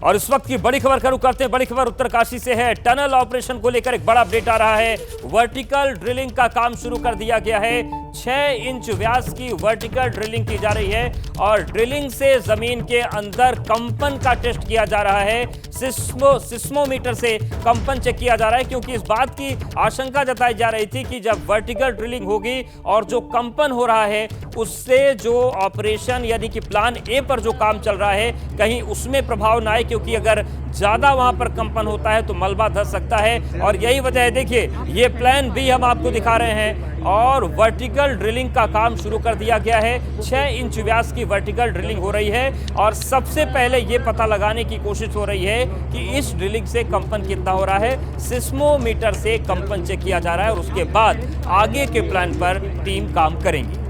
और इस वक्त की बड़ी खबर का रुख करते हैं। बड़ी खबर उत्तरकाशी से है। टनल ऑपरेशन को लेकर एक बड़ा अपडेट आ रहा है। वर्टिकल ड्रिलिंग का काम शुरू कर दिया गया है। 6 इंच व्यास की वर्टिकल ड्रिलिंग की जा रही है और ड्रिलिंग से जमीन के अंदर कंपन का टेस्ट किया जा रहा है। सिस्मोमीटर से कंपन चेक किया जा रहा है, क्योंकि इस बात की आशंका जताई जा रही थी कि जब वर्टिकल ड्रिलिंग होगी और जो कंपन हो रहा है उससे जो ऑपरेशन यानी कि प्लान ए पर जो काम चल रहा है कहीं उसमें प्रभाव ना आए, क्योंकि अगर ज्यादा वहां पर कंपन होता है तो मलबा धस सकता है। और यही वजह है, देखिए ये प्लान भी हम आपको दिखा रहे हैं और वर्टिकल ड्रिलिंग का काम शुरू कर दिया गया है। 6 इंच व्यास की वर्टिकल ड्रिलिंग हो रही है और सबसे पहले ये पता लगाने की कोशिश हो रही है कि इस ड्रिलिंग से कंपन कितना हो रहा है। सिस्मोमीटर से कंपन चेक किया जा रहा है और उसके बाद आगे के प्लान पर टीम काम करेंगी।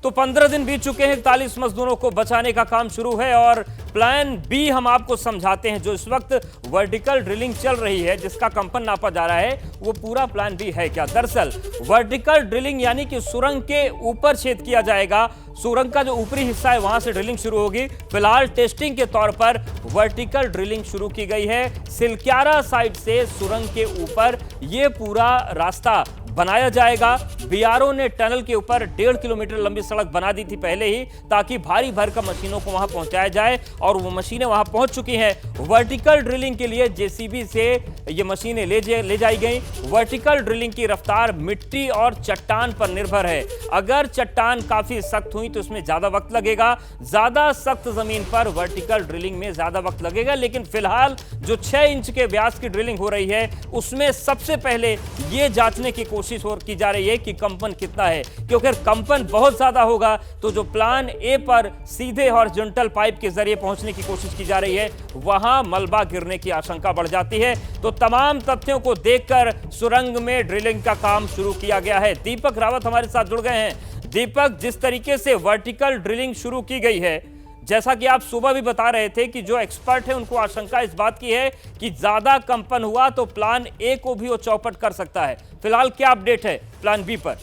तो 15 दिन बीत चुके हैं। 41 मजदूरों को बचाने का काम शुरू है और प्लान बी हम आपको समझाते हैं। जो इस वक्त वर्टिकल ड्रिलिंग चल रही है, जिसका कंपन नापा जा रहा है, वो पूरा प्लान बी है क्या? दरअसल वर्टिकल ड्रिलिंग यानी कि सुरंग के ऊपर छेद किया जाएगा। सुरंग का जो ऊपरी हिस्सा है वहां से ड्रिलिंग शुरू होगी। फिलहाल टेस्टिंग के तौर पर वर्टिकल ड्रिलिंग शुरू की गई है। सिलक्यारा साइड से सुरंग के ऊपर ये पूरा रास्ता बनाया जाएगा। बीआरओ ने टनल के ऊपर 1.5 किलोमीटर लंबी सड़क बना दी थी पहले ही, ताकि भारी भरकम मशीनों को वहां पहुंचाया जाए और वो मशीनें वहां पहुंच चुकी हैं। वर्टिकल ड्रिलिंग के लिए जेसीबी से ये मशीनें ले जाई गई। वर्टिकल ड्रिलिंग की रफ्तार मिट्टी और चट्टान पर निर्भर है। अगर चट्टान काफी सख्त हुई तो इसमें ज्यादा वक्त लगेगा। ज्यादा सख्त जमीन पर वर्टिकल ड्रिलिंग में ज्यादा वक्त लगेगा। लेकिन फिलहाल जो 6 इंच के व्यास की ड्रिलिंग हो रही है उसमें सबसे पहले ये जांचने की कोशिश की जा रही है कि कंपन कितना है, क्योंकि कंपन बहुत ज्यादा होगा तो जो प्लान ए पर सीधे हॉरिजॉन्टल पाइप के जरिए पहुंचने की कोशिश की जा रही है वहां मलबा गिरने की आशंका बढ़ जाती है। तो तमाम तथ्यों को देखकर सुरंग में ड्रिलिंग का काम शुरू किया गया है। दीपक रावत हमारे साथ जुड़ गए हैं। दीपक, जिस तरीके से वर्टिकल ड्रिलिंग शुरू की गई है, जैसा कि आप सुबह भी बता रहे थे कि जो एक्सपर्ट है उनको आशंका इस बात की है कि ज्यादा कंपन हुआ तो प्लान ए को भी वो चौपट कर सकता है। फिलहाल क्या अपडेट है प्लान बी पर?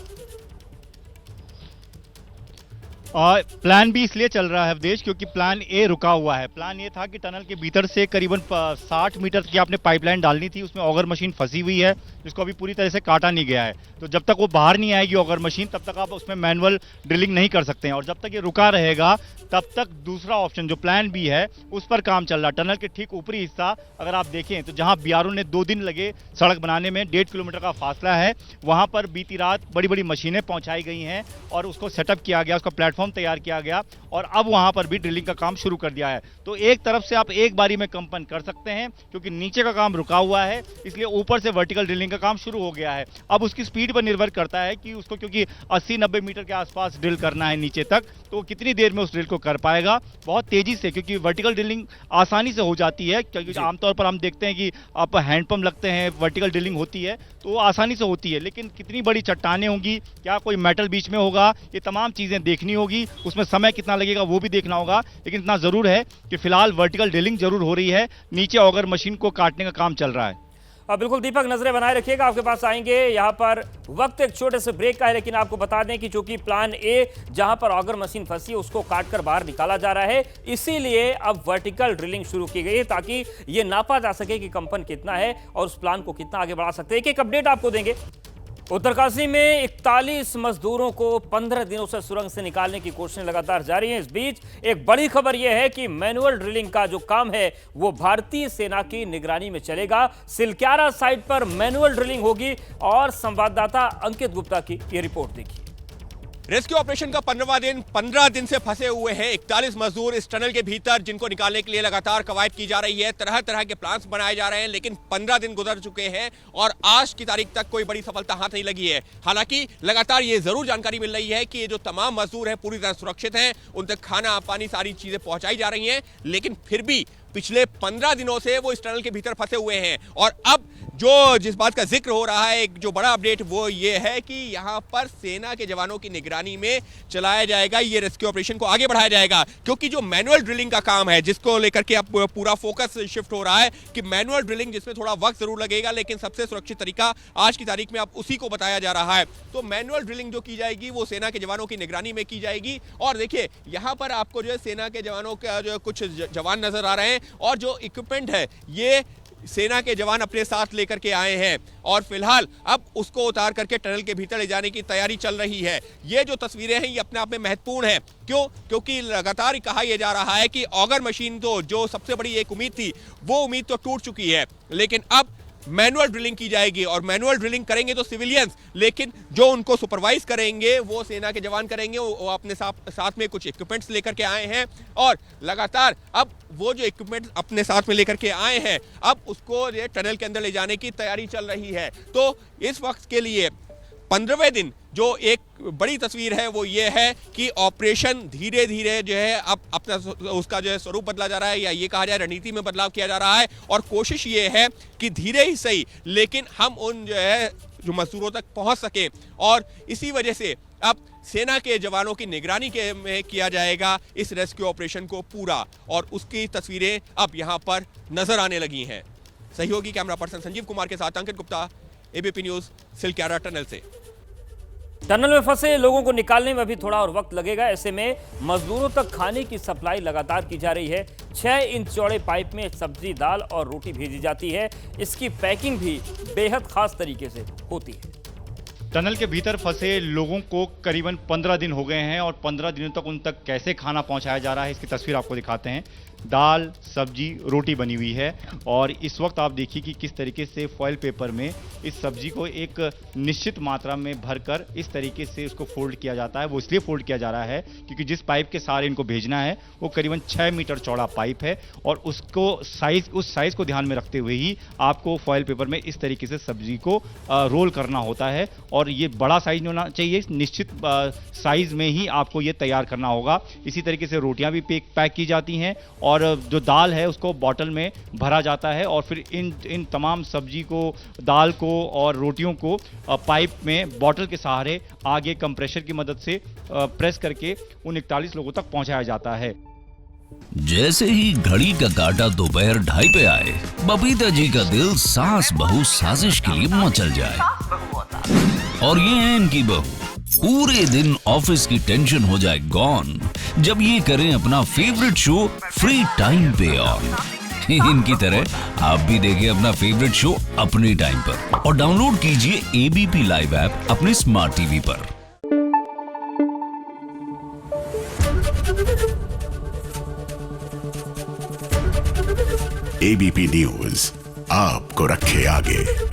प्लान बी इसलिए चल रहा है अवधेश क्योंकि प्लान ए रुका हुआ है। प्लान ये था कि टनल के भीतर से करीबन 60 मीटर की आपने पाइपलाइन डालनी थी। उसमें ऑगर मशीन फंसी हुई है जिसको अभी पूरी तरह से काटा नहीं गया है। तो जब तक वो बाहर नहीं आएगी ऑगर मशीन तब तक आप उसमें मैनुअल ड्रिलिंग नहीं कर सकते हैं। और जब तक ये रुका रहेगा तब तक दूसरा ऑप्शन जो प्लान बी है उस पर काम चल रहा है। टनल के ठीक ऊपरी हिस्सा अगर आप देखें तो जहां बीआरओ ने 2 दिन लगे सड़क बनाने में, 1.5 किलोमीटर का फासला है, वहां पर बीती रात बड़ी बड़ी मशीनें पहुंचाई गई हैं और उसको सेटअप किया गया, उसका प्लेटफॉर्म तैयार किया गया और अब वहां पर भी ड्रिलिंग का काम शुरू कर दिया है। तो एक तरफ से आप एक बारी में कंपन कर सकते हैं क्योंकि नीचे का काम रुका हुआ है, इसलिए ऊपर से वर्टिकल ड्रिलिंग का काम शुरू हो गया है। अब उसकी स्पीड पर निर्भर करता है कि उसको, क्योंकि 80-90 मीटर के आसपास ड्रिल करना है नीचे तक, तो कितनी देर में उस ड्रिल को कर पाएगा। बहुत तेजी से, क्योंकि वर्टिकल ड्रिलिंग आसानी से हो जाती है, क्योंकि आमतौर पर हम देखते हैं कि आप हैंडपंप लगते हैं, वर्टिकल ड्रिलिंग होती है तो वो आसानी से होती है। लेकिन कितनी बड़ी चट्टानें होंगी, क्या कोई मेटल बीच में होगा, ये तमाम चीजें देखनी होगी। उसमें समय कितना लगेगा वो भी देखना होगा। लेकिन इतना जरूर है कि फिलहाल वर्टिकल ड्रिलिंग जरूर हो रही है, नीचे ऑगर मशीन को काटने का काम चल रहा है। बिल्कुल दीपक, नजरें बनाए रखिएगा, आपके पास आएंगे। यहाँ पर वक्त एक छोटे से ब्रेक का है, लेकिन आपको बता दें कि चूंकि प्लान ए जहां पर ऑगर मशीन फंसी उसको काटकर बाहर निकाला जा रहा है, इसीलिए अब वर्टिकल ड्रिलिंग शुरू की गई है ताकि ये नापा जा सके कि कंपन कितना है और उस प्लान को कितना आगे बढ़ा सकते हैं। एक अपडेट आपको देंगे। उत्तरकाशी में 41 मजदूरों को 15 दिनों से सुरंग से निकालने की कोशिशें लगातार जारी हैं। इस बीच एक बड़ी खबर यह है कि मैनुअल ड्रिलिंग का जो काम है वो भारतीय सेना की निगरानी में चलेगा। सिलक्यारा साइट पर मैनुअल ड्रिलिंग होगी और संवाददाता अंकित गुप्ता की ये रिपोर्ट देखिए। रेस्क्यू ऑपरेशन का 15वां दिन, 15 दिन से फंसे हुए हैं 41 मजदूर इस टनल के भीतर, जिनको निकालने के लिए लगातार कवायद की जा रही है। तरह तरह के प्लान्स बनाए जा रहे हैं, लेकिन 15 दिन गुजर चुके हैं और आज की तारीख तक कोई बड़ी सफलता हाथ नहीं लगी है। हालांकि लगातार ये जरूर जानकारी मिल रही है कि ये जो तमाम मजदूर हैं पूरी तरह सुरक्षित हैं, उन तक खाना पानी सारी चीजें पहुंचाई जा रही हैं, लेकिन फिर भी पिछले 15 दिनों से वो इस टनल के भीतर फंसे हुए हैं। और अब जो जिस बात का जिक्र हो रहा है, एक जो बड़ा अपडेट वो ये है कि यहाँ पर सेना के जवानों की निगरानी में चलाया जाएगा ये रेस्क्यू ऑपरेशन को आगे बढ़ाया जाएगा, क्योंकि जो मैनुअल ड्रिलिंग का काम है जिसको लेकर के अब पूरा फोकस शिफ्ट हो रहा है कि मैनुअल ड्रिलिंग जिसमें थोड़ा वक्त जरूर लगेगा लेकिन सबसे सुरक्षित तरीका आज की तारीख में अब उसी को बताया जा रहा है। तो मैनुअल ड्रिलिंग जो की जाएगी वो सेना के जवानों की निगरानी में की जाएगी। और देखिए यहाँ पर आपको जो है सेना के जवानों का जो कुछ जवान नजर आ रहे हैं और जो इक्विपमेंट है ये सेना के जवान अपने साथ लेकर के आए हैं और फिलहाल अब उसको उतार करके टनल के भीतर ले जाने की तैयारी चल रही है। ये जो तस्वीरें हैं ये अपने आप में महत्वपूर्ण है। क्यों? क्योंकि लगातार कहा यह जा रहा है कि ऑगर मशीन तो जो सबसे बड़ी एक उम्मीद थी वो उम्मीद तो टूट चुकी है, लेकिन अब मैनुअल ड्रिलिंग की जाएगी और मैनुअल ड्रिलिंग करेंगे तो सिविलियंस, लेकिन जो उनको सुपरवाइज करेंगे वो सेना के जवान करेंगे। वो अपने साथ में कुछ इक्विपमेंट्स लेकर के आए हैं और लगातार अब वो जो इक्विपमेंट्स अपने साथ में लेकर के आए हैं अब उसको ये टनल के अंदर ले जाने की तैयारी चल रही है। तो इस वक्त के लिए 15वें दिन जो एक बड़ी तस्वीर है वो ये है कि ऑपरेशन धीरे धीरे जो है अब अपना उसका जो है स्वरूप बदला जा रहा है, या ये कहा जाए रणनीति में बदलाव किया जा रहा है। और कोशिश ये है कि धीरे ही सही लेकिन हम उन जो है जो मजदूरों तक पहुंच सके और इसी वजह से अब सेना के जवानों की निगरानी के में किया जाएगा इस रेस्क्यू ऑपरेशन को पूरा, और उसकी तस्वीरें अब यहाँ पर नजर आने लगी हैं। सहयोगी कैमरा पर्सन संजीव कुमार के साथ Ankit Gupta, ABP news, Silkyara tunnel से। टनल में फंसे लोगों को निकालने में भी थोड़ा और वक्त लगेगा। ऐसे में मजदूरों तक खाने की सप्लाई लगातार की जा रही है। 6 इंच चौड़े पाइप में सब्जी, दाल और रोटी भेजी जाती है। इसकी पैकिंग भी बेहद खास तरीके से होती है। टनल के भीतर फंसे लोगों को करीबन 15 दिन हो गए हैं और 15 दिनों तक उन तक कैसे खाना पहुंचाया जा रहा है इसकी तस्वीर आपको दिखाते हैं। दाल, सब्जी, रोटी बनी हुई है और इस वक्त आप देखिए कि किस तरीके से फॉइल पेपर में इस सब्जी को एक निश्चित मात्रा में भरकर इस तरीके से उसको फोल्ड किया जाता है। वो इसलिए फोल्ड किया जा रहा है क्योंकि जिस पाइप के सहारे इनको भेजना है वो करीबन 6 मीटर चौड़ा पाइप है और उसको उस साइज को ध्यान में रखते हुए ही आपको फॉइल पेपर में इस तरीके से सब्जी को रोल करना होता है। और ये बड़ा साइज होना चाहिए, निश्चित साइज में ही आपको ये तैयार करना होगा। इसी तरीके से रोटियां भी पैक की जाती हैं और जो दाल है उसको बॉटल में भरा जाता है और फिर इन तमाम सब्जी को, दाल को और रोटियों को पाइप में बॉटल के सहारे आगे कंप्रेशर की मदद से प्रेस करके उन 41 लोगों तक पहुंचाया जाता है। जैसे ही घड़ी का काटा दोपहर 2:30 पे आए, बबीता जी का दिल सास बहू साजिश के लिए मचल जाए। और ये है इनकी बहू, पूरे दिन ऑफिस की टेंशन हो जाए गॉन जब ये करें अपना फेवरेट शो फ्री टाइम पे ऑन। इनकी तरह आप भी देखिए अपना फेवरेट शो अपने टाइम पर और डाउनलोड कीजिए एबीपी लाइव ऐप अपने स्मार्ट टीवी पर। एबीपी न्यूज आपको रखे आगे।